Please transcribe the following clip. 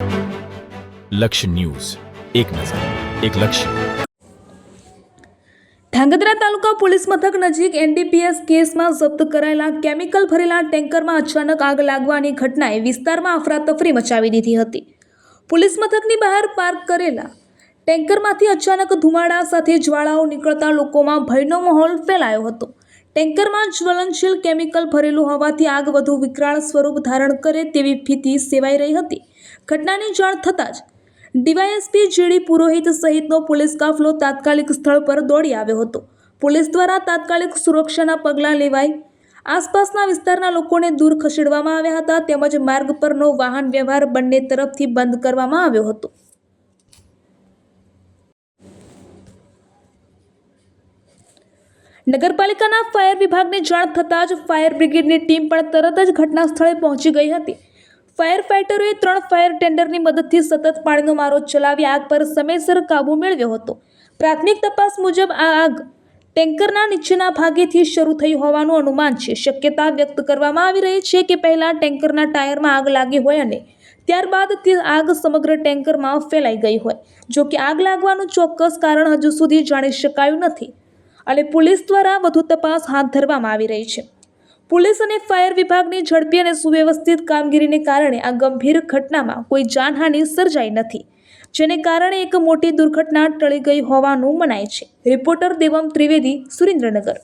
લક્ષ્ય ન્યૂઝ, એક નજર, એક લક્ષ્ય. ધાંગધ્રા તાલુકા પોલીસ મથક નજીક એનડીપીએસ કેસમાં જપ્ત કરાયેલા કેમિકલ ભરેલા ટેન્કરમાં અચાનક આગ લાગવાની ઘટનાએ વિસ્તારમાં અફરાતફરી મચાવી દીધી હતી. પોલીસ મથકની બહાર પાર્ક કરેલા ટેન્કરમાંથી અચાનક ધુમાડા સાથે જ્વાળાઓ નીકળતા લોકોમાં ભયનો માહોલ ફેલાયો હતો. ટેન્કરમાં જ્વલનશીલ કેમિકલ ભરેલું હોવાથી આગ વધુ વિકરાળ સ્વરૂપ ધારણ કરે તેવી ભીતિ સેવાઈ રહી હતી. ઘટનાની જાણ થતાં જ ડીવાયએસપી જીડી પુરોહિત સહિતનો પોલીસ કાફલો તાત્કાલિક સ્થળ પર દોડી આવ્યો હતો. પોલીસ દ્વારા તાત્કાલિક સુરક્ષાના પગલાં લેવાઈ આસપાસના વિસ્તારના લોકોને દૂર ખસેડવામાં આવ્યા હતા તેમજ માર્ગ પરનો વાહન વ્યવહાર બંને તરફથી બંધ કરવામાં આવ્યો હતો. નગરપાલિકાના ફાયર વિભાગને જાણ થતાં જ ફાયર બ્રિગેડની ટીમ પણ તરત જ ઘટના સ્થળે પહોંચી ગઈ હતી. ફાયર ફાઇટરોએ 3 ફાયર ટેન્ડરની મદદથી સતત પાણીનો મારો ચલાવી આગ પર સમયસર કાબૂ મેળવ્યો હતો. પ્રાથમિક તપાસ મુજબ આ આગ ટેન્કરના નીચેના ભાગેથી શરૂ થઈ હોવાનું અનુમાન છે. શક્યતા વ્યક્ત કરવામાં આવી રહી છે કે પહેલા ટેન્કરના ટાયરમાં આગ લાગી હોય અને ત્યારબાદ તે આગ સમગ્ર ટેન્કરમાં ફેલાઈ ગઈ હોય. જો કે આગ લાગવાનું ચોક્કસ કારણ હજુ સુધી જાણી શકાયું નથી અને પોલીસ દ્વારા વધુ તપાસ હાથ ધરવામાં આવી રહી છે. પોલીસ અને ફાયર વિભાગની ઝડપી અને સુવ્યવસ્થિત કામગીરીને કારણે આ ગંભીર ઘટનામાં કોઈ જાનહાનિ સર્જાઈ નથી, જેને કારણે એક મોટી દુર્ઘટના ટળી ગઈ હોવાનું મનાય છે. રિપોર્ટર દેવમ ત્રિવેદી, સુરેન્દ્રનગર.